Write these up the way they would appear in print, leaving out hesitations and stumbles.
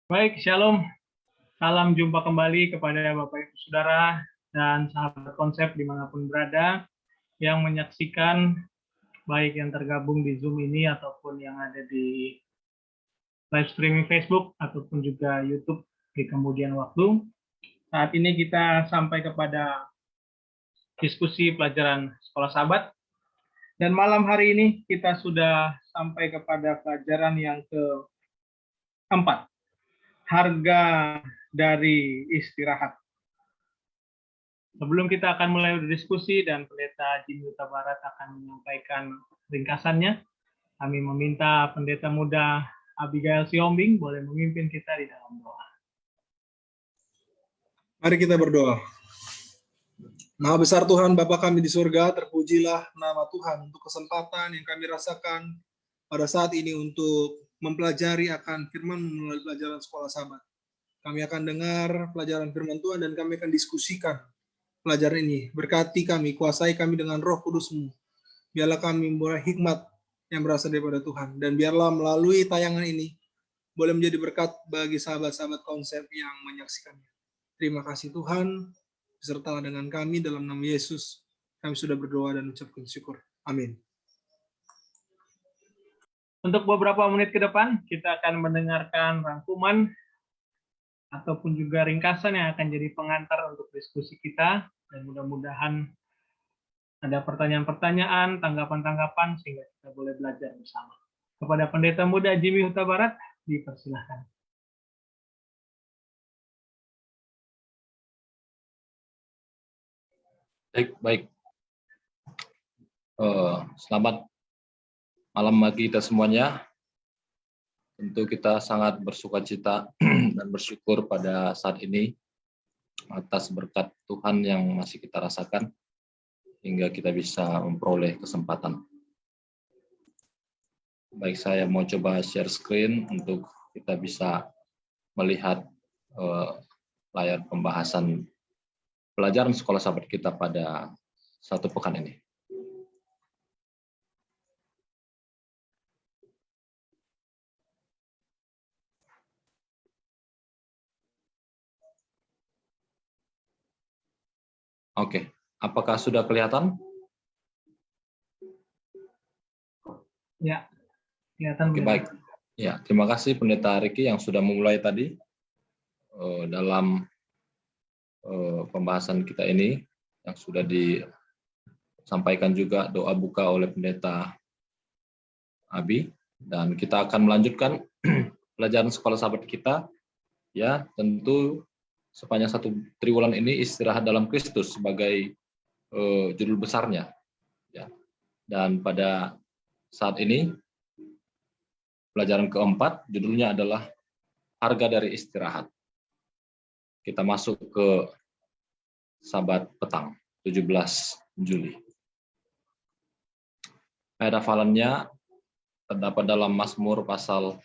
Baik, Shalom. Salam jumpa kembali kepada Bapak Ibu Saudara dan sahabat konsep dimanapun berada yang menyaksikan baik yang tergabung di Zoom ini ataupun yang ada di live streaming Facebook ataupun juga YouTube di kemudian waktu. Saat ini kita sampai kepada diskusi pelajaran Sekolah Sahabat dan malam hari ini kita sudah sampai kepada pelajaran yang keempat, harga dari istirahat. Sebelum kita akan mulai berdiskusi dan Pendeta Jimmy Huta Barat akan menyampaikan ringkasannya, kami meminta Pendeta Muda Abigail Siombing boleh memimpin kita di dalam doa. Mari kita berdoa. Maha besar Tuhan, Bapa kami di surga, terpujilah nama Tuhan untuk kesempatan yang kami rasakan pada saat ini untuk mempelajari akan firman melalui pelajaran Sekolah Sahabat. Kami akan dengar pelajaran firman Tuhan dan kami akan diskusikan pelajaran ini. Berkati kami, kuasai kami dengan Roh Kudus-Mu. Biarlah kami memperoleh hikmat yang berasal daripada Tuhan. Dan biarlah melalui tayangan ini boleh menjadi berkat bagi sahabat-sahabat konsep yang menyaksikannya. Terima kasih Tuhan, besertalah dengan kami dalam nama Yesus. Kami sudah berdoa dan ucapkan syukur. Amin. Untuk beberapa menit ke depan, kita akan mendengarkan rangkuman ataupun juga ringkasan yang akan jadi pengantar untuk diskusi kita. Dan mudah-mudahan ada pertanyaan-pertanyaan, tanggapan-tanggapan, sehingga kita boleh belajar bersama. Kepada Pendeta Muda Jimmy Huta Barat, dipersilahkan. Baik. Selamat malam bagi kita semuanya. Tentu kita sangat bersukacita dan bersyukur pada saat ini atas berkat Tuhan yang masih kita rasakan hingga kita bisa memperoleh kesempatan. Baik, saya mau coba share screen untuk kita bisa melihat layar pembahasan pelajaran Sekolah Sahabat kita pada satu pekan ini. Oke, apakah sudah kelihatan? Ya, kelihatan. Oke, baik. Ya, terima kasih Pendeta Riki yang sudah memulai tadi dalam pembahasan kita ini, yang sudah disampaikan juga doa buka oleh Pendeta Abi, dan kita akan melanjutkan pelajaran Sekolah Sahabat kita. Ya, tentu sepanjang satu triwulan ini istirahat dalam Kristus sebagai judul besarnya. Ya. Dan pada saat ini pelajaran keempat judulnya adalah harga dari istirahat. Kita masuk ke Sabat petang 17 Juli. Ayat hafalannya terdapat dalam Mazmur pasal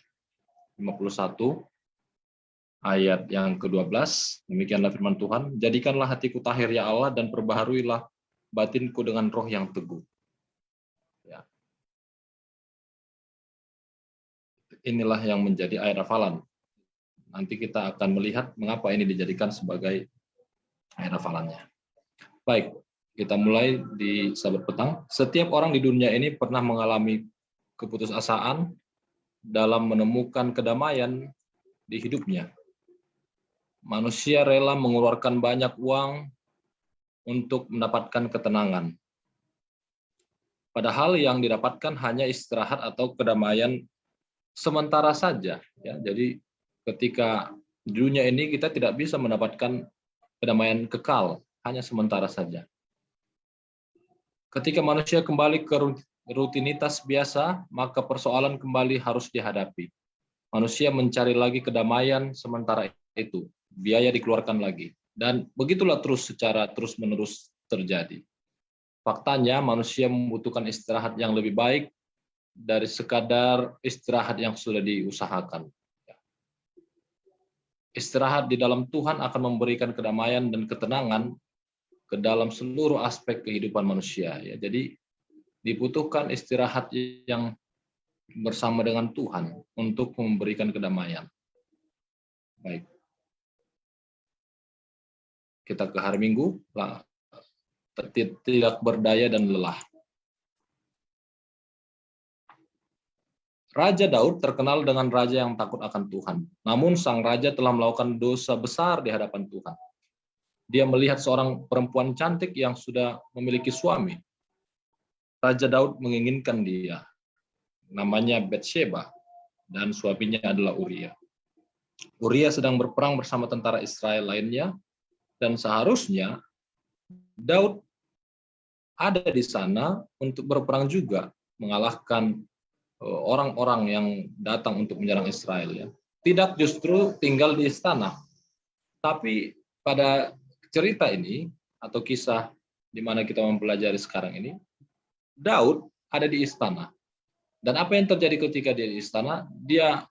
51 ayat yang ke-12. Demikianlah firman Tuhan, jadikanlah hatiku tahir ya Allah dan perbaharuilah batinku dengan roh yang teguh. Ya. Inilah yang menjadi ayat hafalan. Nanti kita akan melihat mengapa ini dijadikan sebagai ayat hafalannya. Baik, kita mulai di Sabat petang. Setiap orang di dunia ini pernah mengalami keputusasaan dalam menemukan kedamaian di hidupnya. Manusia rela mengeluarkan banyak uang untuk mendapatkan ketenangan. Padahal yang didapatkan hanya istirahat atau kedamaian sementara saja. Ya, jadi ketika di dunia ini kita tidak bisa mendapatkan kedamaian kekal, hanya sementara saja. Ketika manusia kembali ke rutinitas biasa, maka persoalan kembali harus dihadapi. Manusia mencari lagi kedamaian sementara itu. Biaya dikeluarkan lagi. Dan begitulah secara terus-menerus terjadi. Faktanya manusia membutuhkan istirahat yang lebih baik dari sekadar istirahat yang sudah diusahakan. Istirahat di dalam Tuhan akan memberikan kedamaian dan ketenangan ke dalam seluruh aspek kehidupan manusia. Ya, jadi dibutuhkan istirahat yang bersama dengan Tuhan untuk memberikan kedamaian. Baik. Kita ke hari Minggu, tidak berdaya dan lelah. Raja Daud terkenal dengan raja yang takut akan Tuhan. Namun sang raja telah melakukan dosa besar di hadapan Tuhan. Dia melihat seorang perempuan cantik yang sudah memiliki suami. Raja Daud menginginkan dia. Namanya Batsheba dan suaminya adalah Uria. Uria sedang berperang bersama tentara Israel lainnya dan seharusnya Daud ada di sana untuk berperang juga, mengalahkan orang-orang yang datang untuk menyerang Israel, ya. Tidak justru tinggal di istana. Tapi pada cerita ini atau kisah di mana kita mempelajari sekarang ini, Daud ada di istana. Dan apa yang terjadi ketika dia di istana? Dia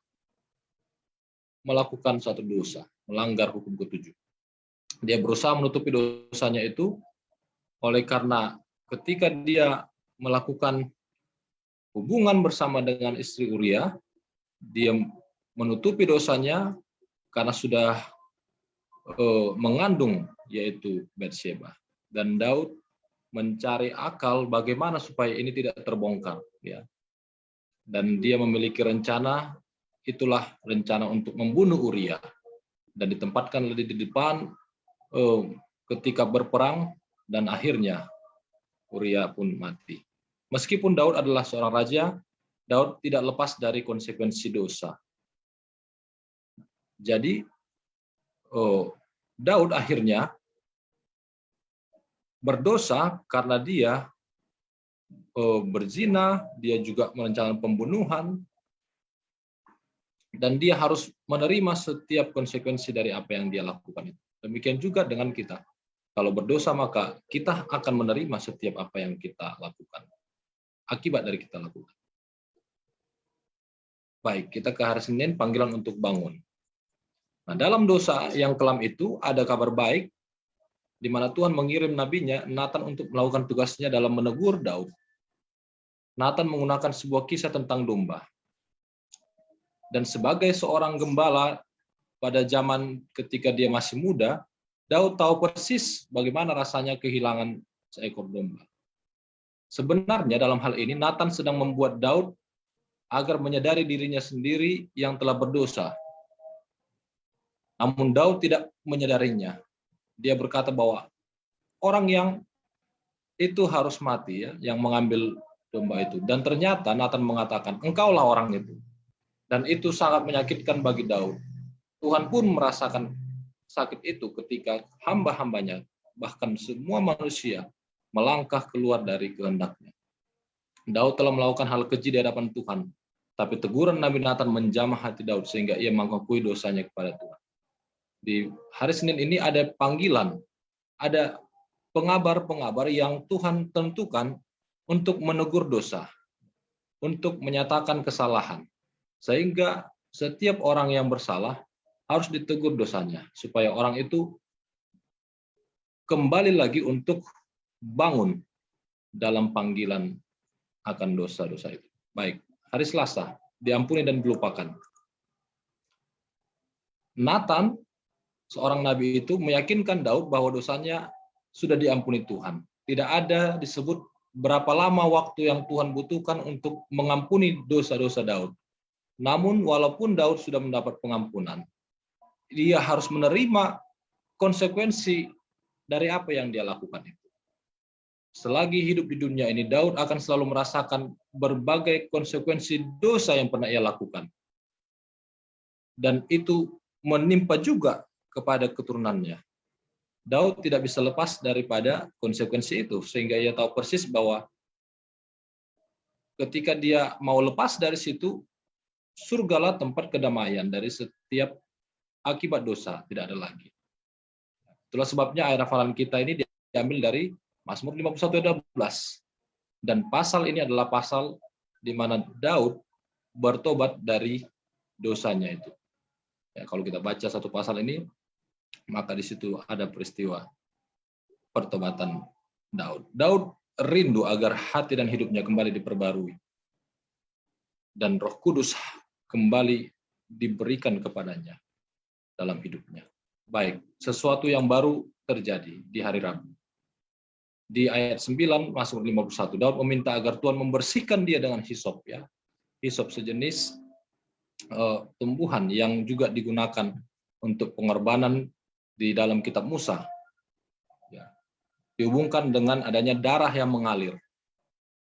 melakukan suatu dosa, melanggar hukum ke-7. Dia berusaha menutupi dosanya itu oleh karena ketika dia melakukan hubungan bersama dengan istri Uria, dia menutupi dosanya karena sudah mengandung, yaitu Batsheba. Dan Daud mencari akal bagaimana supaya ini tidak terbongkar, ya. Dan dia memiliki rencana, itulah rencana untuk membunuh Uria dan ditempatkan di depan ketika berperang, dan akhirnya Uria pun mati. Meskipun Daud adalah seorang raja, Daud tidak lepas dari konsekuensi dosa. Jadi Daud akhirnya berdosa karena dia berzina, dia juga merencanakan pembunuhan, dan dia harus menerima setiap konsekuensi dari apa yang dia lakukan itu. Demikian juga dengan kita. Kalau berdosa maka kita akan menerima setiap apa yang kita lakukan. Akibat dari kita lakukan. Baik, kita ke hari Senin, panggilan untuk bangun. Nah, dalam dosa yang kelam itu ada kabar baik, di mana Tuhan mengirim nabinya Nathan untuk melakukan tugasnya dalam menegur Daud. Nathan menggunakan sebuah kisah tentang domba. Dan sebagai seorang gembala pada zaman ketika dia masih muda, Daud tahu persis bagaimana rasanya kehilangan seekor domba. Sebenarnya dalam hal ini Nathan sedang membuat Daud agar menyadari dirinya sendiri yang telah berdosa. Namun Daud tidak menyadarinya. Dia berkata bahwa orang yang itu harus mati, ya, yang mengambil domba itu. Dan ternyata Nathan mengatakan, engkaulah orang itu. Dan itu sangat menyakitkan bagi Daud. Tuhan pun merasakan sakit itu ketika hamba-hambanya, bahkan semua manusia, melangkah keluar dari kehendaknya. Daud telah melakukan hal keji di hadapan Tuhan, tapi teguran Nabi Nathan menjamah hati Daud sehingga ia mengakui dosanya kepada Tuhan. Di hari Senin ini ada panggilan, ada pengabar-pengabar yang Tuhan tentukan untuk menegur dosa, untuk menyatakan kesalahan, sehingga setiap orang yang bersalah harus ditegur dosanya, supaya orang itu kembali lagi untuk bangun dalam panggilan akan dosa-dosa itu. Baik, hari Selasa, diampuni dan dilupakan. Nathan, seorang nabi itu, meyakinkan Daud bahwa dosanya sudah diampuni Tuhan. Tidak ada disebut berapa lama waktu yang Tuhan butuhkan untuk mengampuni dosa-dosa Daud. Namun walaupun Daud sudah mendapat pengampunan, dia harus menerima konsekuensi dari apa yang dia lakukan itu. Selagi hidup di dunia ini, Daud akan selalu merasakan berbagai konsekuensi dosa yang pernah ia lakukan. Dan itu menimpa juga kepada keturunannya. Daud tidak bisa lepas daripada konsekuensi itu, sehingga ia tahu persis bahwa ketika dia mau lepas dari situ, surgalah tempat kedamaian dari setiap akibat dosa, tidak ada lagi. Itulah sebabnya ayat hafalan kita ini diambil dari Mazmur 51 ayat 12. Dan pasal ini adalah pasal di mana Daud bertobat dari dosanya itu. Ya, kalau kita baca satu pasal ini, maka di situ ada peristiwa pertobatan Daud. Daud rindu agar hati dan hidupnya kembali diperbarui. Dan Roh Kudus kembali diberikan kepadanya. dalam hidupnya. Baik, sesuatu yang baru terjadi di hari Rabu. Di ayat 9 Mazmur 51, Daud meminta agar Tuhan membersihkan dia dengan hisop, ya. Hisop sejenis tumbuhan yang juga digunakan untuk pengorbanan di dalam kitab Musa. Ya. Dihubungkan dengan adanya darah yang mengalir.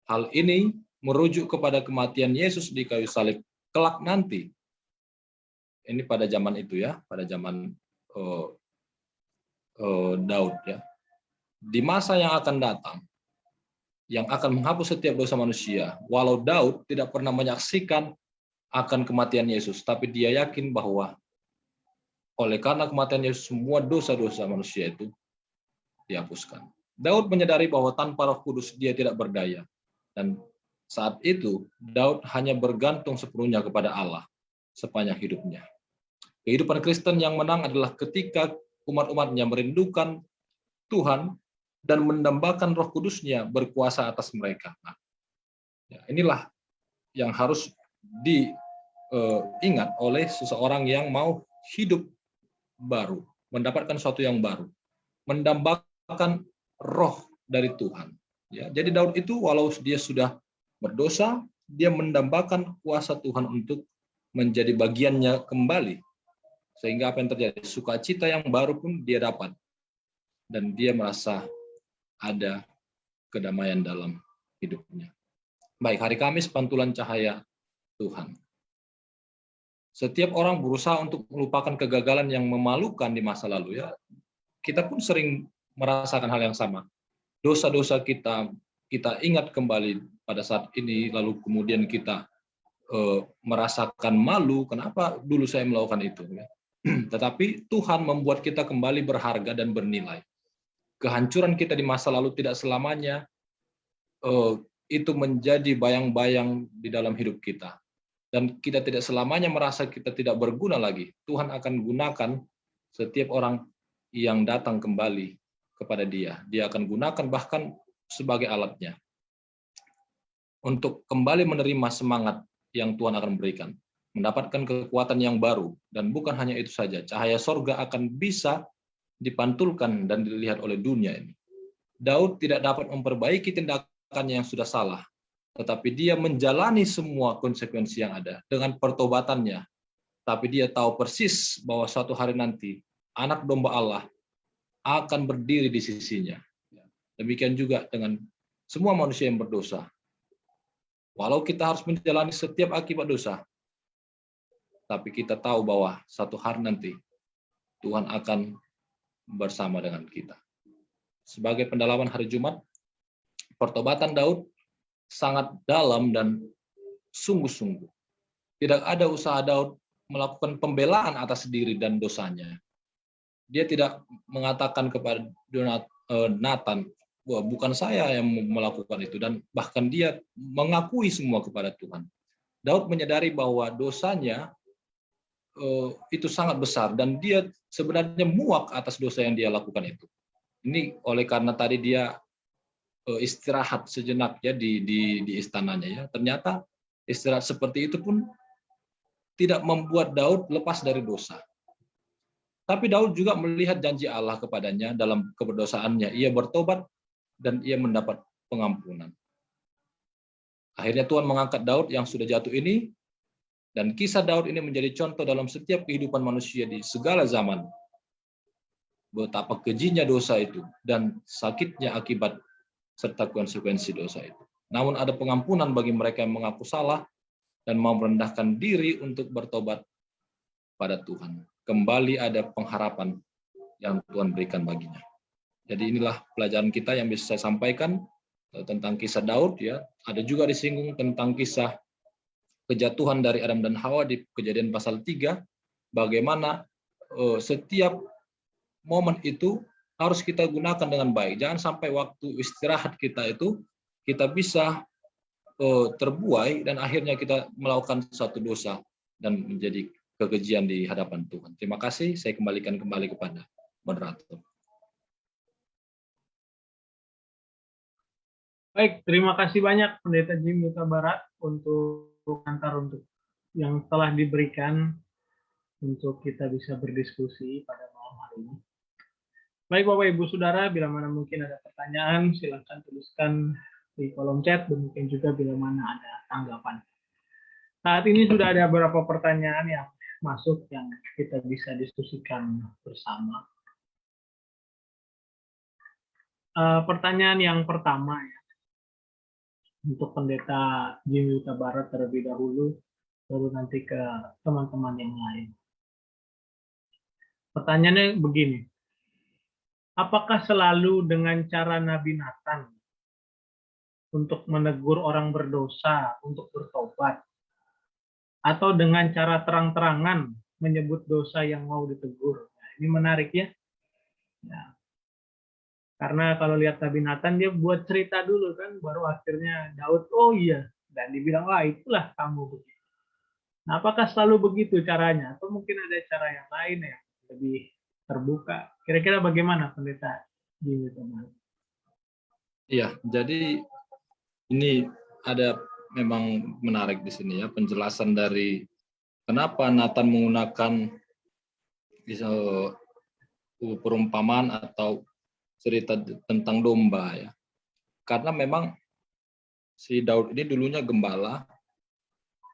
Hal ini merujuk kepada kematian Yesus di kayu salib kelak nanti. Ini pada zaman itu, ya, pada zaman Daud, ya. Di masa yang akan datang, yang akan menghapus setiap dosa manusia, walau Daud tidak pernah menyaksikan akan kematian Yesus, tapi dia yakin bahwa oleh karena kematian Yesus, semua dosa-dosa manusia itu dihapuskan. Daud menyadari bahwa tanpa Roh Kudus dia tidak berdaya. Dan saat itu, Daud hanya bergantung sepenuhnya kepada Allah sepanjang hidupnya. Kehidupan Kristen yang menang adalah ketika umat-umatnya merindukan Tuhan dan mendambakan Roh Kudus-Nya berkuasa atas mereka. Nah, ya, inilah yang harus diingat oleh seseorang yang mau hidup baru, mendapatkan sesuatu yang baru, mendambakan Roh dari Tuhan. Ya, jadi Daud itu walau dia sudah berdosa, dia mendambakan kuasa Tuhan untuk menjadi bagiannya kembali. Sehingga apa yang terjadi? Sukacita yang baru pun dia dapat. Dan dia merasa ada kedamaian dalam hidupnya. Baik, hari Kamis pantulan cahaya Tuhan. Setiap orang berusaha untuk melupakan kegagalan yang memalukan di masa lalu, ya. Kita pun sering merasakan hal yang sama. Dosa-dosa kita ingat kembali pada saat ini, lalu kemudian kita merasakan malu, kenapa dulu saya melakukan itu. Ya. Tetapi Tuhan membuat kita kembali berharga dan bernilai. Kehancuran kita di masa lalu tidak selamanya itu menjadi bayang-bayang di dalam hidup kita. Dan kita tidak selamanya merasa kita tidak berguna lagi. Tuhan akan gunakan setiap orang yang datang kembali kepada Dia. Dia akan gunakan bahkan sebagai alatnya untuk kembali menerima semangat yang Tuhan akan berikan. Mendapatkan kekuatan yang baru. Dan bukan hanya itu saja, cahaya sorga akan bisa dipantulkan dan dilihat oleh dunia ini. Daud tidak dapat memperbaiki tindakannya yang sudah salah, tetapi dia menjalani semua konsekuensi yang ada dengan pertobatannya. Tapi dia tahu persis bahwa suatu hari nanti anak domba Allah akan berdiri di sisinya. Demikian juga dengan semua manusia yang berdosa. Walau kita harus menjalani setiap akibat dosa, tapi kita tahu bahwa satu hari nanti Tuhan akan bersama dengan kita. Sebagai pendalaman hari Jumat, pertobatan Daud sangat dalam dan sungguh-sungguh. Tidak ada usaha Daud melakukan pembelaan atas diri dan dosanya. Dia tidak mengatakan kepada Nathan, bahwa bukan saya yang melakukan itu, dan bahkan dia mengakui semua kepada Tuhan. Daud menyadari bahwa dosanya itu sangat besar dan dia sebenarnya muak atas dosa yang dia lakukan itu. Ini oleh karena tadi dia istirahat sejenak ya di istananya ya. Ternyata istirahat seperti itu pun tidak membuat Daud lepas dari dosa. Tapi Daud juga melihat janji Allah kepadanya dalam keberdosaannya. Ia bertobat dan ia mendapat pengampunan. Akhirnya Tuhan mengangkat Daud yang sudah jatuh ini, dan kisah Daud ini menjadi contoh dalam setiap kehidupan manusia di segala zaman. Betapa kejinya dosa itu dan sakitnya akibat serta konsekuensi dosa itu. Namun ada pengampunan bagi mereka yang mengaku salah dan mau merendahkan diri untuk bertobat pada Tuhan. Kembali ada pengharapan yang Tuhan berikan baginya. Jadi inilah pelajaran kita yang bisa saya sampaikan tentang kisah Daud ya. Ada juga disinggung tentang kisah kejatuhan dari Adam dan Hawa di Kejadian pasal 3, bagaimana setiap momen itu harus kita gunakan dengan baik. Jangan sampai waktu istirahat kita itu kita bisa terbuai dan akhirnya kita melakukan satu dosa dan menjadi kekejian di hadapan Tuhan. Terima kasih, saya kembalikan kembali kepada moderator. Baik, terima kasih banyak Pendeta Jim Yuta Barat untuk antar untuk yang telah diberikan untuk kita bisa berdiskusi pada malam hari ini. Baik Bapak Ibu Saudara, bila mana mungkin ada pertanyaan, silakan tuliskan di kolom chat, dan mungkin juga bila mana ada tanggapan. Saat ini sudah ada beberapa pertanyaan yang masuk yang kita bisa diskusikan bersama. Pertanyaan yang pertama ya, untuk Pendeta Jimmy Huta Barat terlebih dahulu, baru nanti ke teman-teman yang lain. Pertanyaannya begini, apakah selalu dengan cara Nabi Nathan untuk menegur orang berdosa untuk bertobat, atau dengan cara terang-terangan menyebut dosa yang mau ditegur? Nah, ini menarik ya. Nah, karena kalau lihat Nabi Nathan, dia buat cerita dulu kan, baru akhirnya Daud, oh iya, dan dibilang, wah itulah kamu begitu. Nah, apakah selalu begitu caranya? Atau mungkin ada cara yang lain yang lebih terbuka? Kira-kira bagaimana Pendeta Jimmy? Iya, jadi ini ada memang menarik di sini ya, penjelasan dari kenapa Nathan menggunakan perumpamaan atau cerita tentang domba ya. Karena memang si Daud ini dulunya gembala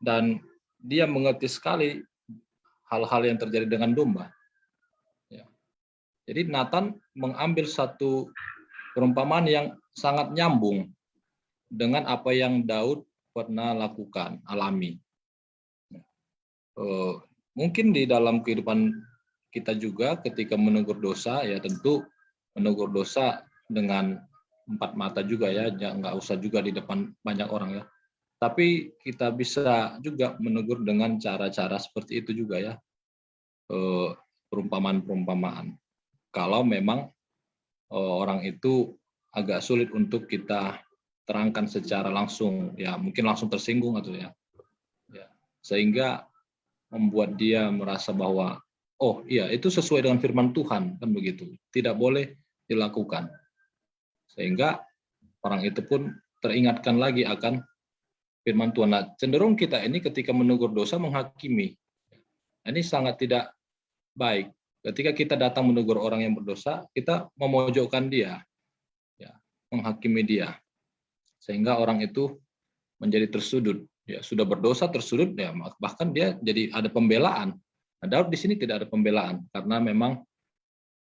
dan dia mengerti sekali hal-hal yang terjadi dengan domba. Ya. Jadi Nathan mengambil satu perumpamaan yang sangat nyambung dengan apa yang Daud pernah lakukan, alami. Mungkin di dalam kehidupan kita juga ketika menegur dosa, ya tentu menegur dosa dengan empat mata juga ya, nggak usah juga di depan banyak orang ya. Tapi kita bisa juga menegur dengan cara-cara seperti itu juga ya, perumpamaan-perumpamaan. Kalau memang orang itu agak sulit untuk kita terangkan secara langsung, ya mungkin langsung tersinggung atau ya, sehingga membuat dia merasa bahwa oh iya itu sesuai dengan firman Tuhan kan begitu, tidak boleh dilakukan, sehingga orang itu pun teringatkan lagi akan firman Tuhan. Nah, cenderung kita ini ketika menegur dosa menghakimi, ini sangat tidak baik. Ketika kita datang menegur orang yang berdosa, kita memojokkan dia, ya, menghakimi dia, sehingga orang itu menjadi tersudut. Ya, sudah berdosa tersudut, ya bahkan dia jadi ada pembelaan. Nah, Daud di sini tidak ada pembelaan karena memang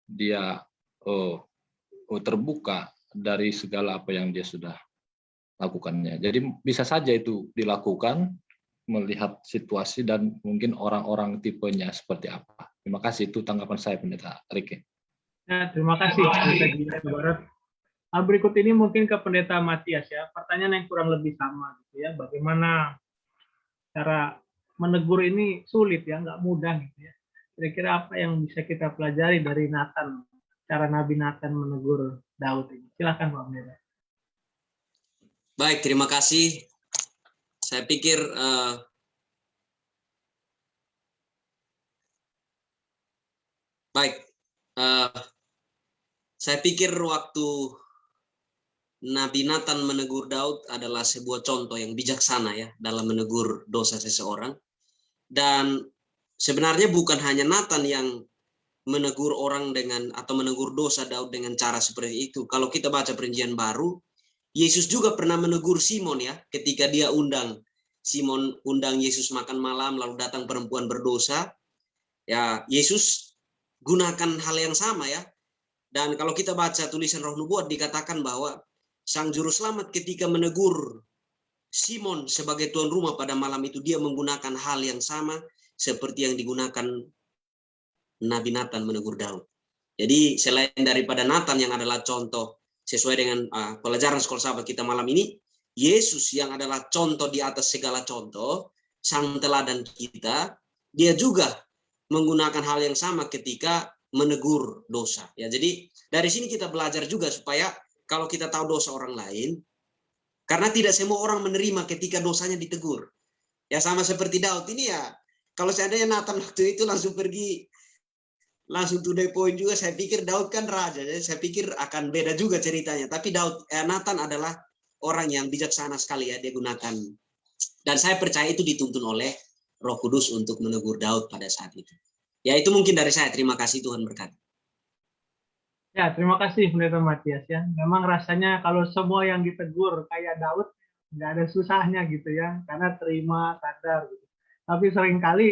dia terbuka dari segala apa yang dia sudah lakukannya. Jadi bisa saja itu dilakukan melihat situasi dan mungkin orang-orang tipenya seperti apa. Terima kasih, itu tanggapan saya Pendeta Rike. Ya, terima kasih Pendeta Jimmy Huta Barat. Berikut ini mungkin ke Pendeta Matias ya, pertanyaan yang kurang lebih sama gitu ya. Bagaimana cara menegur ini sulit ya, nggak mudah gitu ya. Kira-kira apa yang bisa kita pelajari dari Nathan, cara Nabi Nathan menegur Daud ini? Silakan Pak Pendeta. Baik, terima kasih. Saya pikir saya pikir waktu Nabi Nathan menegur Daud adalah sebuah contoh yang bijaksana ya dalam menegur dosa seseorang. Dan sebenarnya bukan hanya Nathan yang menegur orang dengan atau menegur dosa Daud dengan cara seperti itu. Kalau kita baca Perjanjian Baru, Yesus juga pernah menegur Simon ya, ketika dia Simon undang Yesus makan malam, lalu datang perempuan berdosa. Ya, Yesus gunakan hal yang sama ya. Dan kalau kita baca tulisan Roh Nubuat dikatakan bahwa Sang Juru Selamat ketika menegur Simon sebagai tuan rumah pada malam itu, dia menggunakan hal yang sama seperti yang digunakan Nabi Nathan menegur Daud. Jadi selain daripada Nathan yang adalah contoh sesuai dengan pelajaran sekolah sahabat kita malam ini, Yesus yang adalah contoh di atas segala contoh, sang teladan kita, dia juga menggunakan hal yang sama ketika menegur dosa. Ya, jadi dari sini kita belajar juga supaya kalau kita tahu dosa orang lain, karena tidak semua orang menerima ketika dosanya ditegur. Ya sama seperti Daud ini ya, kalau seandainya Nathan waktu itu langsung pergi, langsung to the point juga, saya pikir Daud kan raja, jadi saya pikir akan beda juga ceritanya. Tapi Nathan adalah orang yang bijaksana sekali ya, dia gunakan. Dan saya percaya itu dituntun oleh Roh Kudus untuk menegur Daud pada saat itu. Ya itu mungkin dari saya. Terima kasih, Tuhan berkati. Ya, terima kasih Pendeta Matias ya. Memang rasanya kalau semua yang ditegur kayak Daud, nggak ada susahnya gitu ya, karena terima, sadar gitu. Tapi seringkali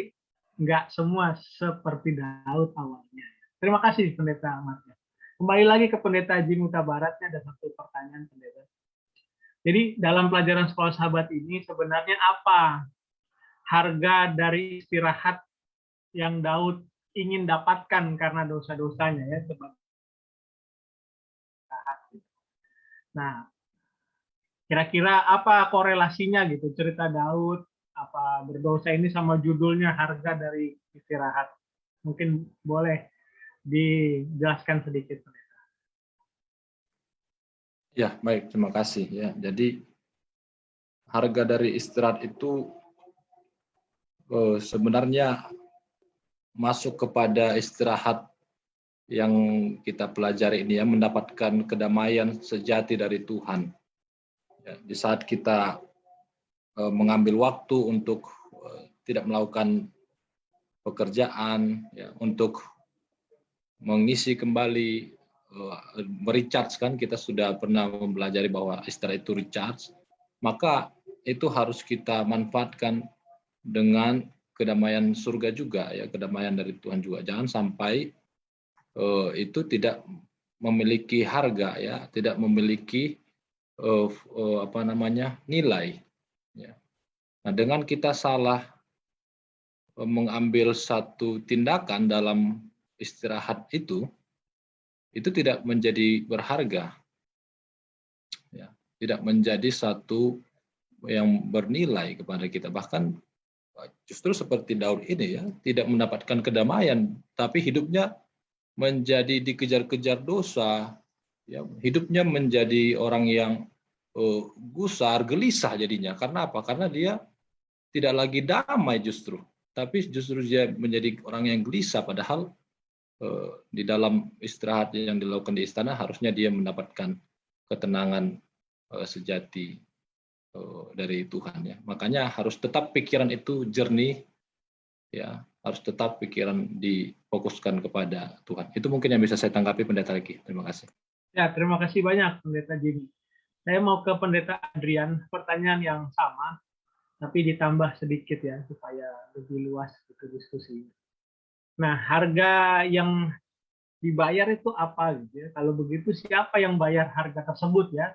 nggak semua seperti Daud awalnya. Terima kasih Pendeta Matias. Kembali lagi ke Pendeta Jim Huta Barat, ada satu pertanyaan Pendeta. Jadi dalam pelajaran sekolah sahabat ini sebenarnya apa harga dari istirahat yang Daud ingin dapatkan karena dosa-dosanya ya. Nah, kira-kira apa korelasinya gitu cerita Daud apa berdosa ini sama judulnya harga dari istirahat? Mungkin boleh dijelaskan sedikit. Ya, baik, terima kasih ya. Jadi harga dari istirahat itu sebenarnya masuk kepada istirahat yang kita pelajari ini ya, mendapatkan kedamaian sejati dari Tuhan. Ya, di saat kita mengambil waktu untuk tidak melakukan pekerjaan, ya, untuk mengisi kembali, merecharge kan, kita sudah pernah mempelajari bahwa istirahat itu recharge, maka itu harus kita manfaatkan dengan kedamaian surga juga ya, kedamaian dari Tuhan juga. Jangan sampai itu tidak memiliki harga ya, tidak memiliki nilai. Ya. Nah, dengan kita salah mengambil satu tindakan dalam istirahat itu tidak menjadi berharga, ya, tidak menjadi satu yang bernilai kepada kita. Bahkan justru seperti Daud ini ya, tidak mendapatkan kedamaian, tapi hidupnya menjadi dikejar-kejar dosa, ya, hidupnya menjadi orang yang gusar, gelisah jadinya. Karena apa? Karena dia tidak lagi damai justru, tapi justru dia menjadi orang yang gelisah. Padahal di dalam istirahat yang dilakukan di istana harusnya dia mendapatkan ketenangan sejati dari Tuhan ya. Makanya harus tetap pikiran itu jernih ya, harus tetap pikiran difokuskan kepada Tuhan. Itu mungkin yang bisa saya tanggapi Pendeta lagi. Terima kasih. Ya, terima kasih banyak Pendeta Jimmy. Saya mau ke Pendeta Adrian, pertanyaan yang sama tapi ditambah sedikit ya supaya lebih luas gitu diskusi. Nah, harga yang dibayar itu apa gitu ya? Kalau begitu siapa yang bayar harga tersebut ya?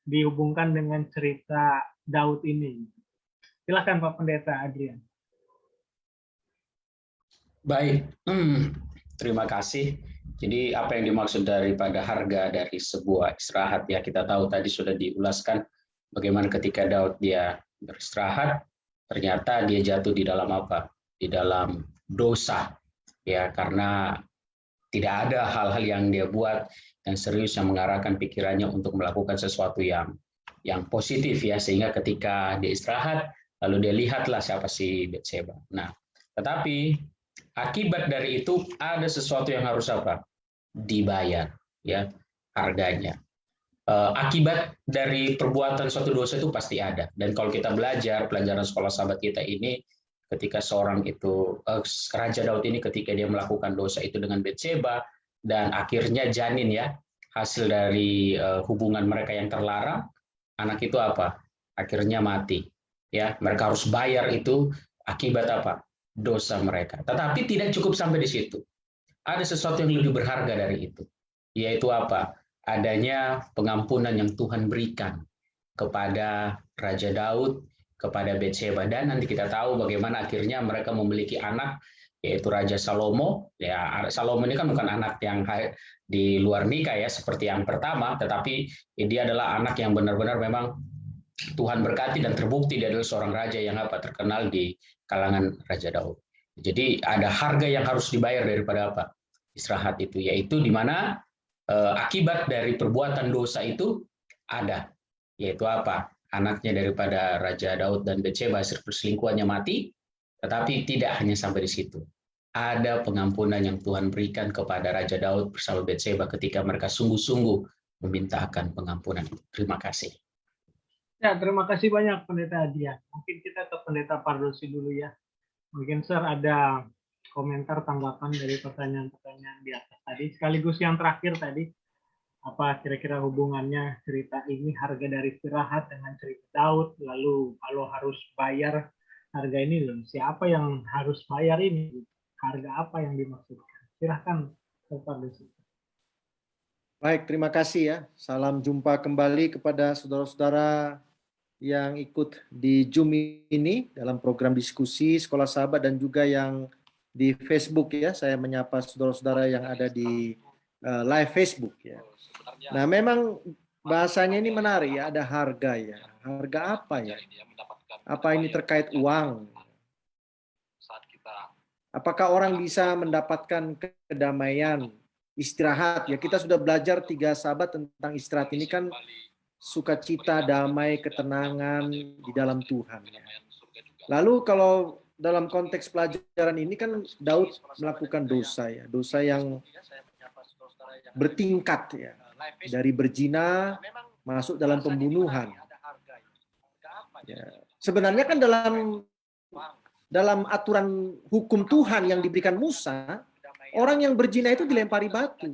Dihubungkan dengan cerita Daud ini. Silakan Pak Pendeta Adrian. Baik, terima kasih. Jadi apa yang dimaksud daripada harga dari sebuah istirahat ya, kita tahu tadi sudah diulaskan bagaimana ketika Daud dia beristirahat, ternyata dia jatuh di dalam apa? Di dalam dosa ya, karena tidak ada hal-hal yang dia buat yang serius yang mengarahkan pikirannya untuk melakukan sesuatu yang positif ya, sehingga ketika dia istirahat lalu dia lihatlah siapa si Betseba. Nah, tetapi akibat dari itu ada sesuatu yang harus apa? Dibayar ya, harganya. Akibat dari perbuatan suatu dosa itu pasti ada. Dan kalau kita belajar pelajaran sekolah sahabat kita ini, ketika seorang itu Raja Daud ini ketika dia melakukan dosa itu dengan Betseba dan akhirnya janin ya, hasil dari hubungan mereka yang terlarang, anak itu apa? Akhirnya mati. Ya, mereka harus bayar itu akibat apa? Dosa mereka. Tetapi tidak cukup sampai di situ. Ada sesuatu yang lebih berharga dari itu. Yaitu apa? Adanya pengampunan yang Tuhan berikan kepada Raja Daud, kepada Betseba, dan nanti kita tahu bagaimana akhirnya mereka memiliki anak yaitu Raja Salomo. Ya, Salomo ini kan bukan anak yang di luar nikah ya seperti yang pertama, tetapi dia adalah anak yang benar-benar memang Tuhan berkati dan terbukti dia adalah seorang raja yang apa terkenal di kalangan Raja Daud. Jadi ada harga yang harus dibayar daripada apa? Istirahat itu, yaitu di mana akibat dari perbuatan dosa itu ada, yaitu apa? Anaknya daripada Raja Daud dan Betseba hasil perselingkuhannya mati, tetapi tidak hanya sampai di situ. Ada pengampunan yang Tuhan berikan kepada Raja Daud bersama Betseba ketika mereka sungguh-sungguh memintakan pengampunan. Terima kasih. Ya, terima kasih banyak Pendeta Adrian. Mungkin kita ke Pendeta Pardosi dulu ya. Mungkin Sir ada komentar tanggapan dari pertanyaan-pertanyaan di atas tadi. Sekaligus yang terakhir tadi, apa kira-kira hubungannya cerita ini harga dari istirahat dengan cerita Daud? Lalu kalau harus bayar harga ini, loh, siapa yang harus bayar ini? Harga apa yang dimaksudkan? Silahkan, Bapak Desi. Baik, terima kasih ya. Salam jumpa kembali kepada saudara-saudara yang ikut di Zoom ini dalam program diskusi Sekolah Sahabat dan juga yang di Facebook ya. Saya menyapa saudara-saudara yang ada di live Facebook ya. Nah, memang bahasanya ini menarik ya, ada harga ya. Harga apa ya? Apa ini terkait uang? Apakah orang bisa mendapatkan kedamaian, istirahat? Ya, kita sudah belajar 3 sahabat tentang istirahat ini kan sukacita, damai, ketenangan di dalam Tuhan. Ya. Lalu kalau dalam konteks pelajaran ini kan Daud melakukan dosa ya, dosa yang bertingkat ya, dari berzina masuk dalam pembunuhan. Ya. Sebenarnya kan dalam aturan hukum Tuhan yang diberikan Musa, orang yang berzina itu dilempari batu.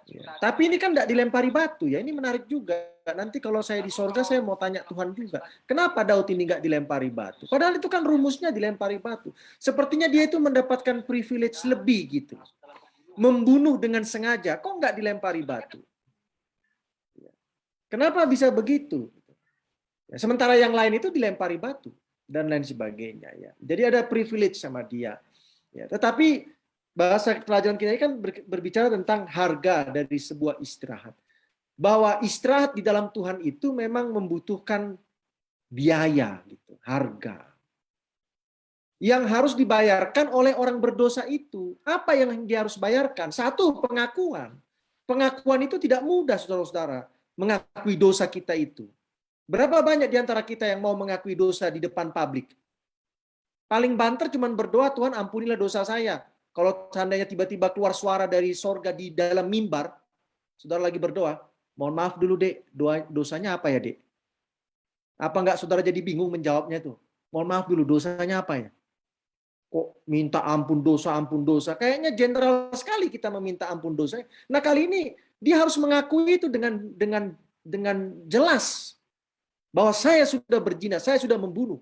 Ya. Tapi ini kan tidak dilempari batu ya, ini menarik juga. Nanti kalau saya di sorga saya mau tanya Tuhan juga, kenapa Daud ini nggak dilempari batu? Padahal itu kan rumusnya dilempari batu. Sepertinya dia itu mendapatkan privilege lebih gitu. Membunuh dengan sengaja, kok nggak dilempari batu? Kenapa bisa begitu? Ya, sementara yang lain itu dilempari batu dan lain sebagainya ya. Jadi ada privilege sama dia. Ya, tetapi bahasa pelajaran kita ini kan berbicara tentang harga dari sebuah istirahat. Bahwa istirahat di dalam Tuhan itu memang membutuhkan biaya gitu, harga. Yang harus dibayarkan oleh orang berdosa itu. Apa yang dia harus bayarkan? Satu, pengakuan. Pengakuan itu tidak mudah, saudara-saudara, mengakui dosa kita itu. Berapa banyak di antara kita yang mau mengakui dosa di depan publik? Paling banter cuma berdoa, Tuhan ampunilah dosa saya. Kalau seandainya tiba-tiba keluar suara dari sorga di dalam mimbar, saudara lagi berdoa, mohon maaf dulu dek, dosanya apa ya dek? Apa enggak saudara jadi bingung menjawabnya tuh? Mohon maaf dulu, dosanya apa ya? Kok minta ampun dosa? Kayaknya general sekali kita meminta ampun dosa. Nah kali ini dia harus mengakui itu dengan jelas. Bahwa saya sudah berzina, saya sudah membunuh.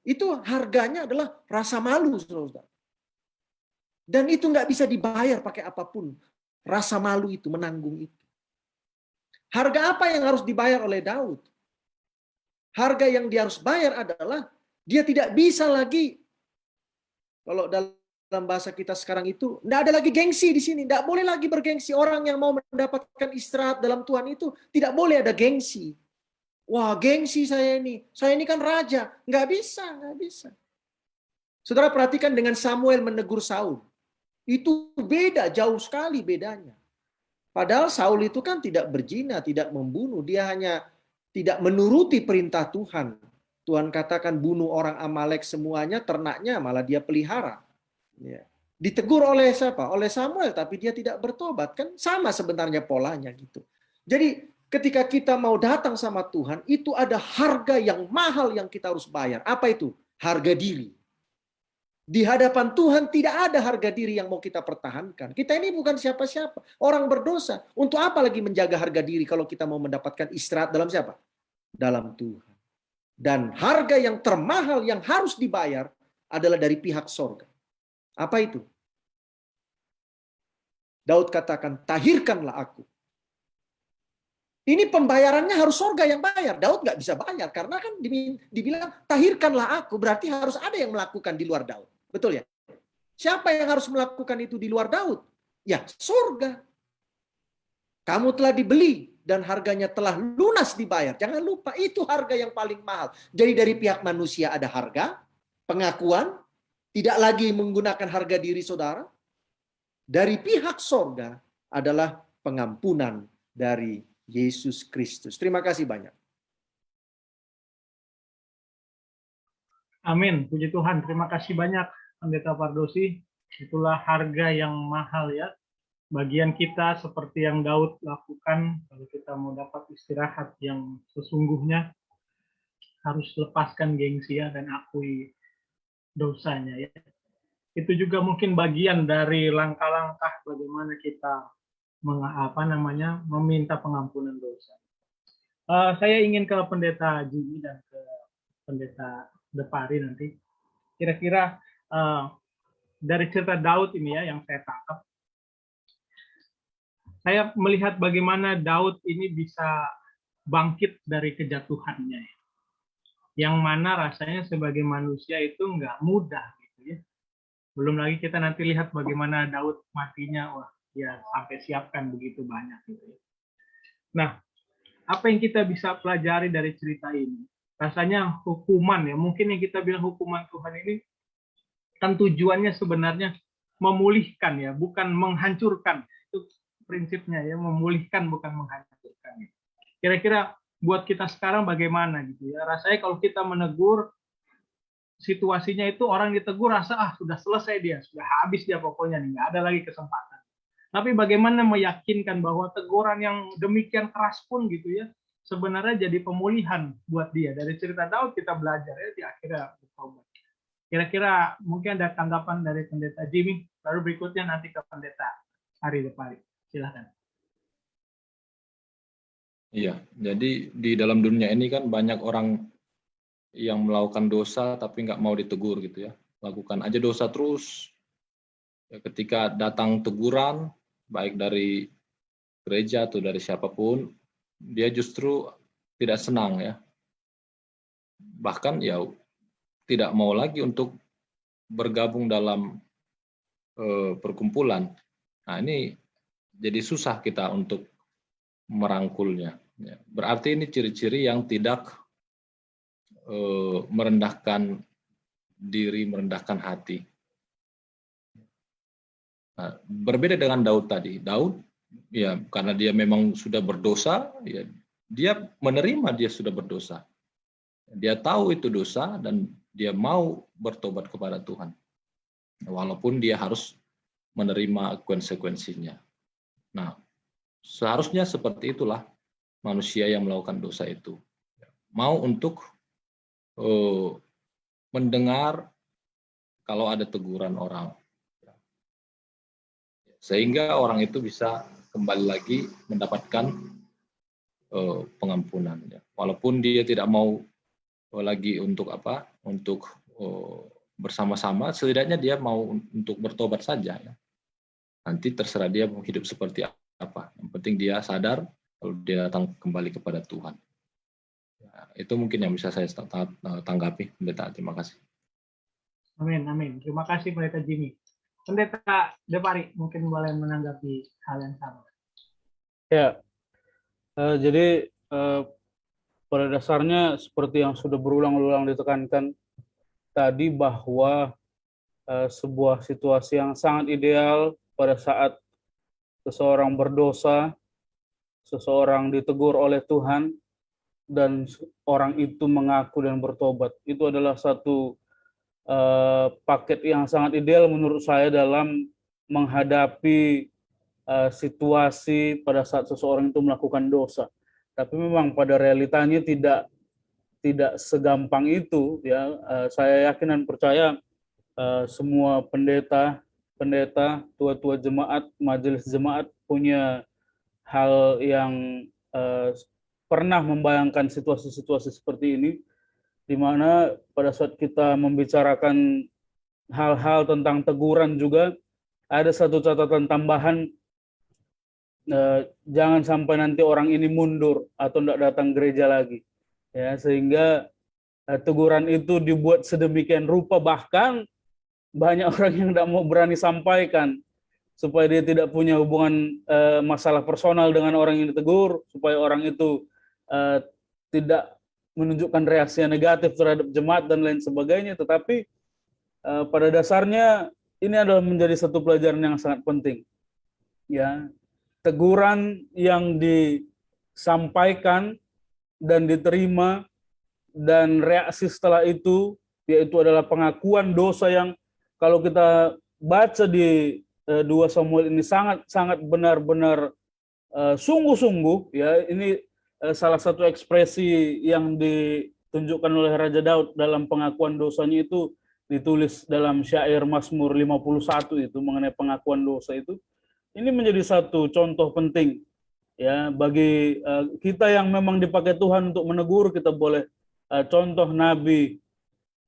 Itu harganya adalah rasa malu, saudara. Dan itu nggak bisa dibayar pakai apapun. Rasa malu itu, menanggung itu. Harga apa yang harus dibayar oleh Daud? Harga yang dia harus bayar adalah dia tidak bisa lagi, kalau dalam bahasa kita sekarang itu, nggak ada lagi gengsi di sini. Nggak boleh lagi bergengsi. Orang yang mau mendapatkan istirahat dalam Tuhan itu tidak boleh ada gengsi. Wah, gengsi saya ini kan raja. Nggak bisa. Saudara perhatikan dengan Samuel menegur Saul. Itu beda, jauh sekali bedanya. Padahal Saul itu kan tidak berzina, tidak membunuh. Dia hanya tidak menuruti perintah Tuhan. Tuhan katakan bunuh orang Amalek semuanya, ternaknya malah dia pelihara. Ya. Ditegur oleh siapa? Oleh Samuel, tapi dia tidak bertobat. Kan sama sebenarnya polanya gitu. Jadi ketika kita mau datang sama Tuhan, itu ada harga yang mahal yang kita harus bayar. Apa itu? Harga diri. Di hadapan Tuhan tidak ada harga diri yang mau kita pertahankan. Kita ini bukan siapa-siapa. Orang berdosa. Untuk apa lagi menjaga harga diri kalau kita mau mendapatkan istirahat dalam siapa? Dalam Tuhan. Dan harga yang termahal yang harus dibayar adalah dari pihak sorga. Apa itu? Daud katakan, tahirkanlah aku. Ini pembayarannya harus sorga yang bayar. Daud nggak bisa bayar karena kan dibilang tahirkanlah aku, berarti harus ada yang melakukan di luar Daud. Betul ya? Siapa yang harus melakukan itu di luar Daud? Ya, sorga. Kamu telah dibeli dan harganya telah lunas dibayar. Jangan lupa itu harga yang paling mahal. Jadi dari pihak manusia ada harga, pengakuan, tidak lagi menggunakan harga diri saudara. Dari pihak sorga adalah pengampunan dari Yesus Kristus. Terima kasih banyak. Amin. Puji Tuhan. Terima kasih banyak, Pendeta Pardosi. Itulah harga yang mahal ya. Bagian kita seperti yang Daud lakukan, kalau kita mau dapat istirahat yang sesungguhnya, harus lepaskan gengsi ya, dan akui dosanya ya. Itu juga mungkin bagian dari langkah-langkah bagaimana kita meminta pengampunan dosa. Saya ingin ke Pendeta Jimmy dan ke Pendeta Depari nanti. Kira-kira dari cerita Daud ini ya yang saya tangkap, saya melihat bagaimana Daud ini bisa bangkit dari kejatuhannya, yang mana rasanya sebagai manusia itu nggak mudah gitu ya. Belum lagi kita nanti lihat bagaimana Daud matinya, wah ya sampai siapkan begitu banyak gitu ya. Nah, apa yang kita bisa pelajari dari cerita ini? Rasanya hukuman ya, mungkin yang kita bilang hukuman Tuhan ini kan tujuannya sebenarnya memulihkan ya, bukan menghancurkan. Itu prinsipnya ya, memulihkan bukan menghancurkan. Kira-kira buat kita sekarang bagaimana gitu ya? Rasanya kalau kita menegur, situasinya itu orang ditegur rasa sudah selesai dia, sudah habis dia pokoknya nih, nggak ada lagi kesempatan. Tapi bagaimana meyakinkan bahwa teguran yang demikian keras pun gitu ya, sebenarnya jadi pemulihan buat dia. Dari cerita Daud kita belajar ya, di akhirnya bertobat. Kira-kira mungkin ada tanggapan dari Pendeta Jimmy, lalu berikutnya nanti ke Pendeta Ari Depari. Silakan. Iya, jadi di dalam dunia ini kan banyak orang yang melakukan dosa tapi nggak mau ditegur gitu ya. Lakukan aja dosa terus. Ya, ketika datang teguran, baik dari gereja atau dari siapapun, dia justru tidak senang ya. Bahkan ya tidak mau lagi untuk bergabung dalam perkumpulan. Nah ini jadi susah kita untuk merangkulnya. Ya, berarti ini ciri-ciri yang tidak merendahkan diri, merendahkan hati. Nah, berbeda dengan Daud tadi. Daud, ya karena dia memang sudah berdosa, ya dia menerima dia sudah berdosa. Dia tahu itu dosa dan dia mau bertobat kepada Tuhan. Walaupun dia harus menerima konsekuensinya. Nah, seharusnya seperti itulah manusia yang melakukan dosa itu. Mau untuk mendengar kalau ada teguran orang. Sehingga orang itu bisa kembali lagi mendapatkan pengampunan. Walaupun dia tidak mau lagi untuk apa? Untuk bersama-sama, setidaknya dia mau untuk bertobat saja. Ya. Nanti terserah dia mau hidup seperti apa. Yang penting dia sadar kalau dia datang kembali kepada Tuhan. Ya, itu mungkin yang bisa saya tanggapi, Pendeta. Terima kasih. Amin, amin. Terima kasih Pendeta Jimmy. Pendeta Depari mungkin boleh menanggapi hal yang sama. Ya, jadi pada dasarnya seperti yang sudah berulang-ulang ditekankan tadi bahwa sebuah situasi yang sangat ideal pada saat seseorang berdosa, seseorang ditegur oleh Tuhan, dan orang itu mengaku dan bertobat. Itu adalah satu paket yang sangat ideal menurut saya dalam menghadapi situasi pada saat seseorang itu melakukan dosa. Tapi memang pada realitanya tidak segampang itu ya. Saya yakin dan percaya semua pendeta, tua-tua jemaat, majelis jemaat punya hal yang pernah membayangkan situasi-situasi seperti ini, di mana pada saat kita membicarakan hal-hal tentang teguran juga ada satu catatan tambahan, jangan sampai nanti orang ini mundur atau tidak datang gereja lagi, ya, sehingga teguran itu dibuat sedemikian rupa, bahkan banyak orang yang tidak mau berani sampaikan supaya dia tidak punya hubungan masalah personal dengan orang yang ditegur, supaya orang itu tidak menunjukkan reaksi yang negatif terhadap jemaat dan lain sebagainya. Tetapi pada dasarnya ini adalah menjadi satu pelajaran yang sangat penting. Ya, teguran yang disampaikan dan diterima dan reaksi setelah itu, yaitu adalah pengakuan dosa yang kalau kita baca di 2 Samuel ini sangat benar-benar sungguh-sungguh, ya, ini salah satu ekspresi yang ditunjukkan oleh Raja Daud dalam pengakuan dosanya itu ditulis dalam syair Mazmur 51 itu mengenai pengakuan dosa itu, ini menjadi satu contoh penting ya bagi kita yang memang dipakai Tuhan untuk menegur. Kita boleh contoh nabi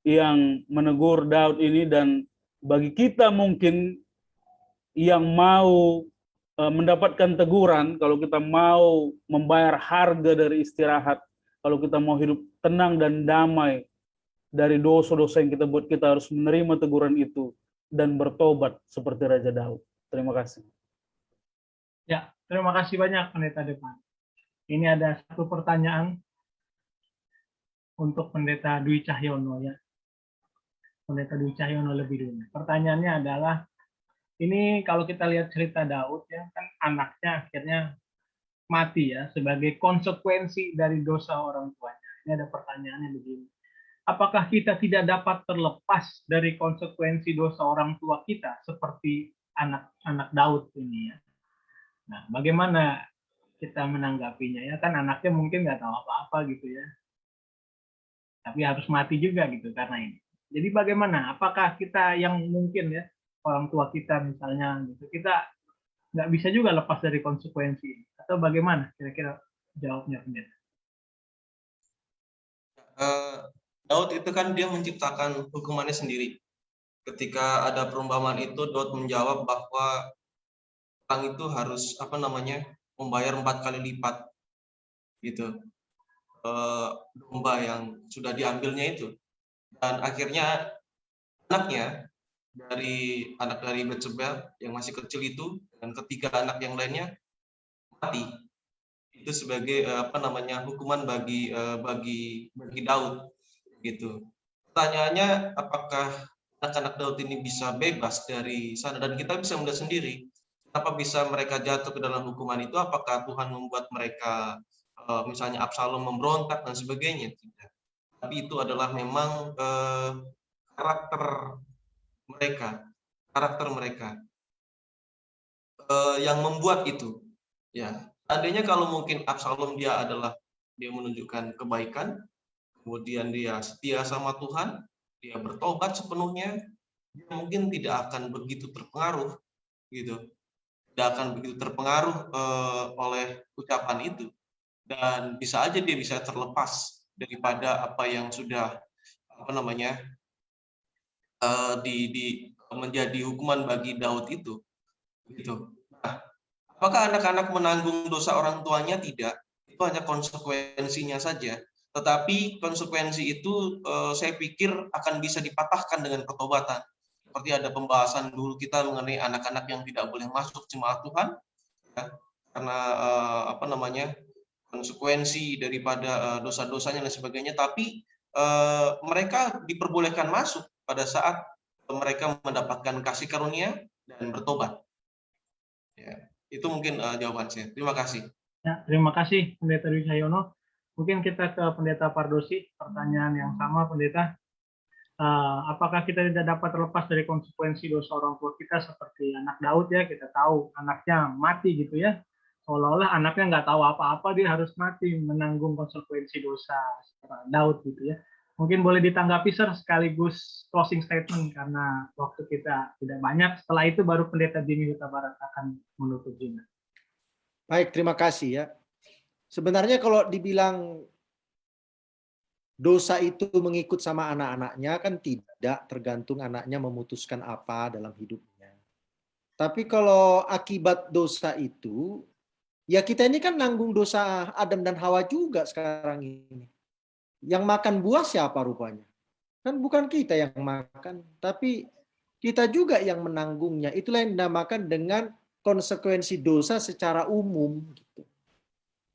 yang menegur Daud ini, dan bagi kita mungkin yang mau mendapatkan teguran, kalau kita mau membayar harga dari istirahat, kalau kita mau hidup tenang dan damai dari dosa-dosa yang kita buat, kita harus menerima teguran itu dan bertobat seperti Raja Daud. Terima kasih. Ya, terima kasih banyak Pendeta Depan. Ini ada satu pertanyaan untuk Pendeta Dwi Cahyono ya. Pendeta Dwi Cahyono lebih dulu. Pertanyaannya adalah, ini kalau kita lihat cerita Daud ya, kan anaknya akhirnya mati ya sebagai konsekuensi dari dosa orang tuanya. Ini ada pertanyaannya begini. Apakah kita tidak dapat terlepas dari konsekuensi dosa orang tua kita seperti anak Daud ini ya? Nah, bagaimana kita menanggapinya ya? Kan anaknya mungkin nggak tahu apa-apa gitu ya, tapi harus mati juga gitu karena ini. Jadi bagaimana? Apakah kita yang mungkin ya orang tua kita misalnya gitu, kita nggak bisa juga lepas dari konsekuensi, atau bagaimana? Kira-kira jawabnya Pendeta. Daud itu kan dia menciptakan hukumannya sendiri. Ketika ada perumpamaan itu, Daud menjawab bahwa orang itu harus membayar 4 kali lipat gitu domba yang sudah diambilnya itu. Dan akhirnya anak dari Betseba yang masih kecil itu dan ketiga anak yang lainnya mati. Itu sebagai hukuman bagi Daud gitu. Pertanyaannya, apakah anak-anak Daud ini bisa bebas dari sana? Dan kita bisa melihat sendiri kenapa bisa mereka jatuh ke dalam hukuman itu. Apakah Tuhan membuat mereka misalnya Absalom memberontak dan sebagainya? Tidak. Tapi itu adalah memang karakter mereka yang membuat itu ya. Seandainya kalau mungkin Absalom dia menunjukkan kebaikan, kemudian dia setia sama Tuhan, dia bertobat sepenuhnya, dia mungkin tidak akan begitu terpengaruh gitu, tidak akan begitu terpengaruh oleh ucapan itu, dan bisa aja dia bisa terlepas daripada apa yang sudah menjadi hukuman bagi Daud itu gitu. Nah, apakah anak-anak menanggung dosa orang tuanya? Tidak, itu hanya konsekuensinya saja. Tetapi konsekuensi itu saya pikir akan bisa dipatahkan dengan pertobatan. Seperti ada pembahasan dulu kita mengenai anak-anak yang tidak boleh masuk jemaat Tuhan, ya, karena konsekuensi daripada dosa-dosanya dan sebagainya. Tapi mereka diperbolehkan masuk pada saat mereka mendapatkan kasih karunia dan bertobat. Ya, itu mungkin jawaban saya. Terima kasih. Ya, terima kasih Pendeta Dwi Cahyono. Mungkin kita ke Pendeta Pardosi, pertanyaan yang sama Pendeta. Apakah kita tidak dapat terlepas dari konsekuensi dosa orang tua kita seperti anak Daud ya? Kita tahu anaknya mati gitu ya. Seolah-olah anaknya nggak tahu apa-apa, dia harus mati menanggung konsekuensi dosa Daud gitu ya. Mungkin boleh ditanggapi Sir sekaligus closing statement karena waktu kita tidak banyak. Setelah itu baru Pendeta Jimmy Huta Barat akan menutup juga. Baik, terima kasih ya. Sebenarnya kalau dibilang dosa itu mengikut sama anak-anaknya kan tidak, tergantung anaknya memutuskan apa dalam hidupnya. Tapi kalau akibat dosa itu, ya kita ini kan nanggung dosa Adam dan Hawa juga sekarang ini. Yang makan buah siapa rupanya? Kan bukan kita yang makan, tapi kita juga yang menanggungnya. Itulah yang dinamakan dengan konsekuensi dosa secara umum gitu.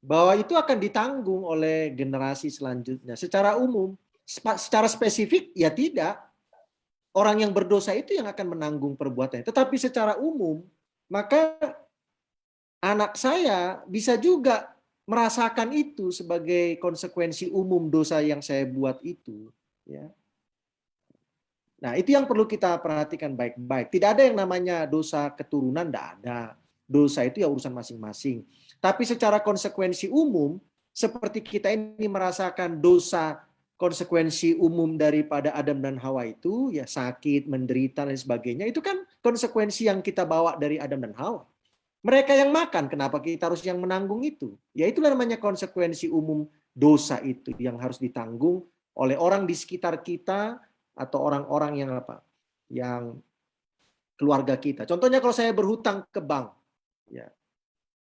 Bahwa itu akan ditanggung oleh generasi selanjutnya secara umum. Secara spesifik ya tidak. Orang yang berdosa itu yang akan menanggung perbuatannya. Tetapi secara umum, maka anak saya bisa juga merasakan itu sebagai konsekuensi umum dosa yang saya buat itu. Ya. Nah, itu yang perlu kita perhatikan baik-baik. Tidak ada yang namanya dosa keturunan, tidak ada. Dosa itu ya urusan masing-masing. Tapi secara konsekuensi umum, seperti kita ini merasakan dosa konsekuensi umum daripada Adam dan Hawa itu ya sakit, menderita dan sebagainya, itu kan konsekuensi yang kita bawa dari Adam dan Hawa. Mereka yang makan, kenapa kita harus yang menanggung itu? Ya itulah namanya konsekuensi umum dosa itu yang harus ditanggung oleh orang di sekitar kita atau orang-orang yang apa? Yang keluarga kita. Contohnya kalau saya berhutang ke bank,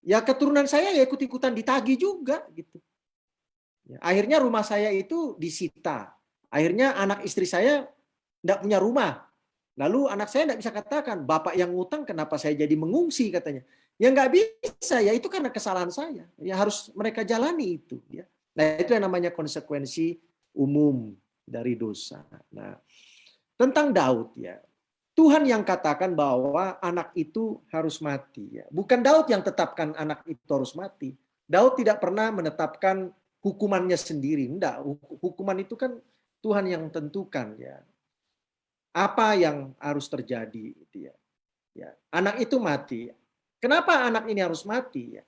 ya keturunan saya ya ikut-ikutan ditagih juga gitu. Ya, akhirnya rumah saya itu disita. Akhirnya anak istri saya tidak punya rumah. Lalu anak saya tidak bisa katakan, bapak yang ngutang kenapa saya jadi mengungsi katanya. Ya nggak bisa, ya itu karena kesalahan saya. Ya harus mereka jalani itu. Ya. Nah itu yang namanya konsekuensi umum dari dosa. Nah tentang Daud ya, Tuhan yang katakan bahwa anak itu harus mati. Ya. Bukan Daud yang tetapkan anak itu harus mati. Daud tidak pernah menetapkan hukumannya sendiri. Enggak, hukuman itu kan Tuhan yang tentukan ya. Apa yang harus terjadi gitu ya. Ya, anak itu mati. Kenapa anak ini harus mati ya?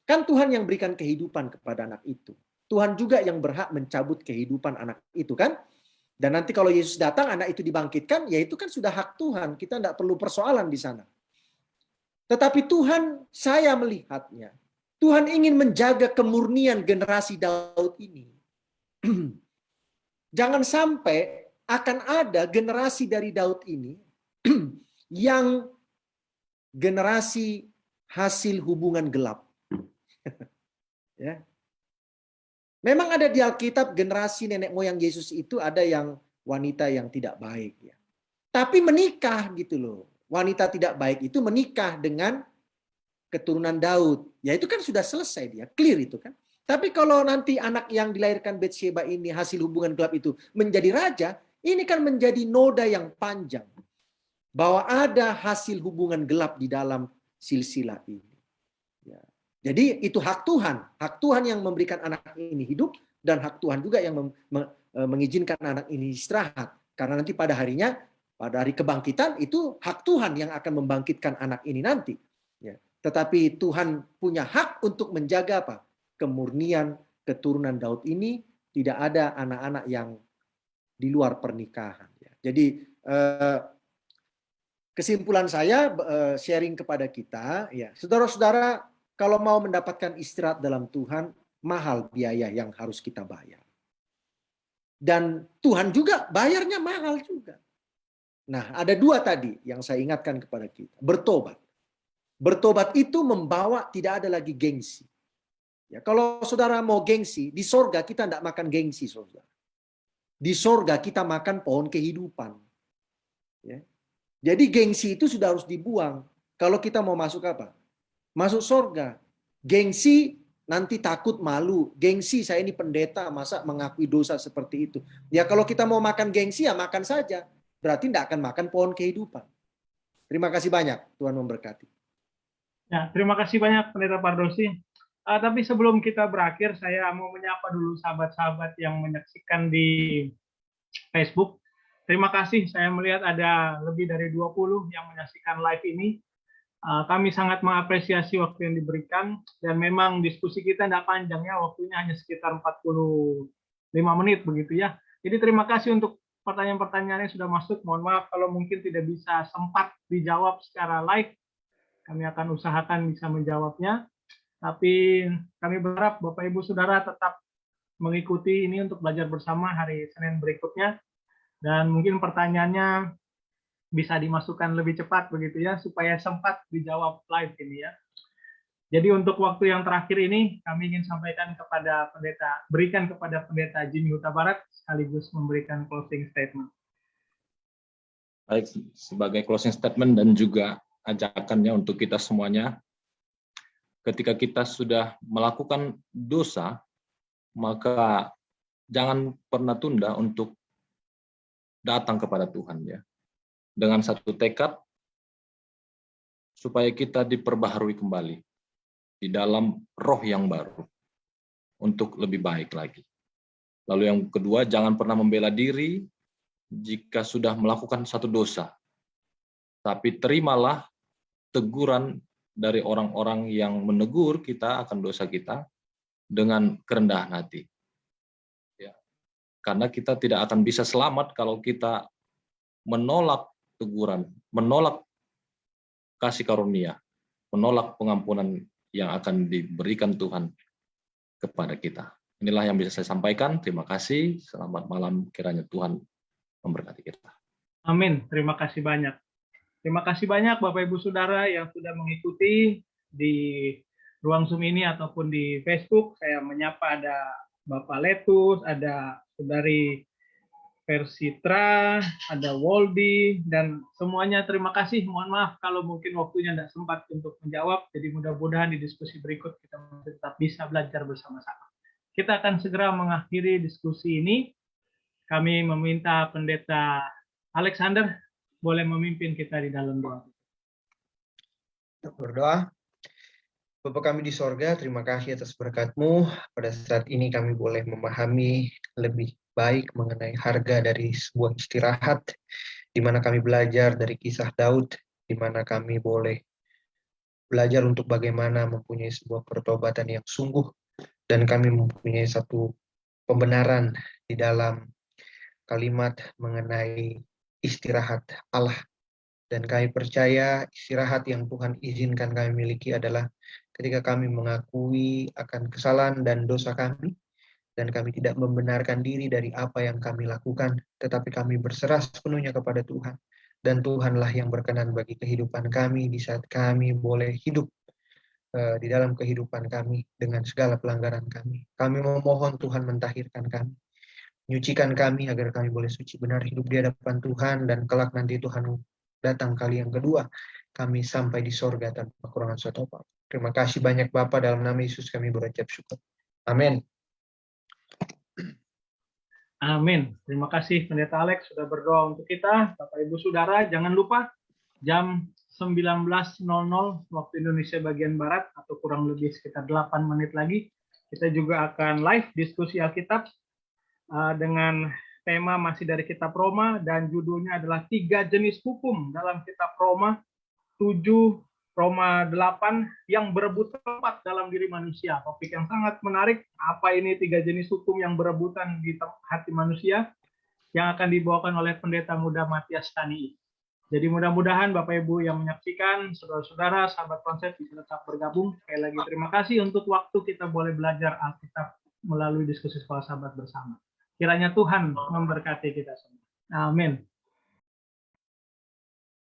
Kan Tuhan yang berikan kehidupan kepada anak itu. Tuhan juga yang berhak mencabut kehidupan anak itu kan? Dan nanti kalau Yesus datang anak itu dibangkitkan, ya itu kan sudah hak Tuhan. Kita tidak perlu persoalan di sana. Tetapi Tuhan, saya melihatnya Tuhan ingin menjaga kemurnian generasi Daud ini. Jangan sampai akan ada generasi dari Daud ini yang generasi hasil hubungan gelap. Ya. Memang ada di Alkitab generasi nenek moyang Yesus itu ada yang wanita yang tidak baik. Ya. Tapi menikah gitu loh. Wanita tidak baik itu menikah dengan keturunan Daud. Ya itu kan sudah selesai dia, clear itu kan. Tapi kalau nanti anak yang dilahirkan Batsheba ini hasil hubungan gelap itu menjadi raja, ini kan menjadi noda yang panjang. Bahwa ada hasil hubungan gelap di dalam silsilah ini. Ya. Jadi itu hak Tuhan yang memberikan anak ini hidup dan hak Tuhan juga yang mengizinkan anak ini istirahat. Karena nanti pada harinya, pada hari kebangkitan itu hak Tuhan yang akan membangkitkan anak ini nanti. Ya. Tetapi Tuhan punya hak untuk menjaga apa? Kemurnian keturunan Daud ini, tidak ada anak-anak yang di luar pernikahan. Jadi kesimpulan saya sharing kepada kita, ya saudara-saudara, kalau mau mendapatkan istirahat dalam Tuhan, mahal biaya yang harus kita bayar. Dan Tuhan juga bayarnya mahal juga. Nah, ada dua tadi yang saya ingatkan kepada kita. Bertobat. Bertobat itu membawa tidak ada lagi gengsi. Ya, kalau saudara mau gengsi, di sorga kita tidak makan gengsi, saudara. Di sorga kita makan pohon kehidupan. Ya. Jadi gengsi itu sudah harus dibuang. Kalau kita mau masuk apa? Masuk sorga. Gengsi nanti takut malu. Gengsi saya ini pendeta, masa mengakui dosa seperti itu. Ya kalau kita mau makan gengsi ya makan saja. Berarti tidak akan makan pohon kehidupan. Terima kasih banyak. Tuhan memberkati. Ya, terima kasih banyak Pendeta Pardosi. Tapi sebelum kita berakhir, saya mau menyapa dulu sahabat-sahabat yang menyaksikan di Facebook. Terima kasih, saya melihat ada lebih dari 20 yang menyaksikan live ini. Kami sangat mengapresiasi waktu yang diberikan, dan memang diskusi kita tidak panjang ya, waktunya hanya sekitar 45 menit begitu ya. Jadi terima kasih untuk pertanyaan-pertanyaan yang sudah masuk. Mohon maaf kalau mungkin tidak bisa sempat dijawab secara live. Kami akan usahakan bisa menjawabnya. Tapi kami berharap Bapak Ibu Saudara tetap mengikuti ini untuk belajar bersama hari Senin berikutnya. Dan mungkin pertanyaannya bisa dimasukkan lebih cepat begitu ya, supaya sempat dijawab live ini ya. Jadi untuk waktu yang terakhir ini, kami ingin sampaikan kepada berikan kepada Pendeta Jimmy Huta Barat, sekaligus memberikan closing statement. Baik, sebagai closing statement dan juga ajakannya untuk kita semuanya, ketika kita sudah melakukan dosa, maka jangan pernah tunda untuk datang kepada Tuhan ya. Dengan satu tekad supaya kita diperbaharui kembali di dalam roh yang baru untuk lebih baik lagi. Lalu yang kedua, jangan pernah membela diri jika sudah melakukan satu dosa. Tapi terimalah teguran dari orang-orang yang menegur kita akan dosa kita dengan kerendahan hati. Ya. Karena kita tidak akan bisa selamat kalau kita menolak teguran, menolak kasih karunia, menolak pengampunan yang akan diberikan Tuhan kepada kita. Inilah yang bisa saya sampaikan. Terima kasih. Selamat malam. Kiranya Tuhan memberkati kita. Amin. Terima kasih banyak. Terima kasih banyak Bapak Ibu Saudara yang sudah mengikuti di ruang Zoom ini ataupun di Facebook. Saya menyapa ada Bapak Letus, ada Saudari Persitra, ada Woldi, dan semuanya terima kasih. Mohon maaf kalau mungkin waktunya tidak sempat untuk menjawab. Jadi mudah-mudahan di diskusi berikut kita tetap bisa belajar bersama-sama. Kita akan segera mengakhiri diskusi ini. Kami meminta Pendeta Alexander boleh memimpin kita di dalam doa. Berdoa. Bapa kami di sorga, terima kasih atas berkat-Mu. Pada saat ini kami boleh memahami lebih baik mengenai harga dari sebuah istirahat, di mana kami belajar dari kisah Daud, di mana kami boleh belajar untuk bagaimana mempunyai sebuah pertobatan yang sungguh, dan kami mempunyai satu pembenaran di dalam kalimat mengenai istirahat Allah. Dan kami percaya istirahat yang Tuhan izinkan kami miliki adalah ketika kami mengakui akan kesalahan dan dosa kami, dan kami tidak membenarkan diri dari apa yang kami lakukan, tetapi kami berserah sepenuhnya kepada Tuhan. Dan Tuhanlah yang berkenan bagi kehidupan kami di saat kami boleh hidup di dalam kehidupan kami dengan segala pelanggaran kami. Kami memohon Tuhan mentahirkan kami, menyucikan kami agar kami boleh suci benar hidup di hadapan Tuhan, dan kelak nanti Tuhan datang kali yang kedua, kami sampai di sorga tanpa kekurangan suatu apa. Terima kasih banyak Bapa, dalam nama Yesus kami berucap syukur. Amin. Amin. Terima kasih Pendeta Alex sudah berdoa untuk kita. Bapak Ibu Saudara, jangan lupa jam 19.00 waktu Indonesia bagian Barat atau kurang lebih sekitar 8 menit lagi, kita juga akan live diskusi Alkitab dengan tema masih dari kitab Roma, dan judulnya adalah 3 jenis hukum dalam kitab Roma 7, Roma 8 yang berebut tempat dalam diri manusia. Topik yang sangat menarik. Apa ini 3 jenis hukum yang berebutan di hati manusia, yang akan dibawakan oleh Pendeta Muda Matias Tani. Jadi mudah-mudahan Bapak Ibu yang menyaksikan, saudara-saudara, sahabat konsep bisa tetap bergabung. Sekali lagi terima kasih untuk waktu kita boleh belajar Alkitab melalui diskusi sekolah sahabat bersama. Kiranya Tuhan memberkati kita semua. Amin.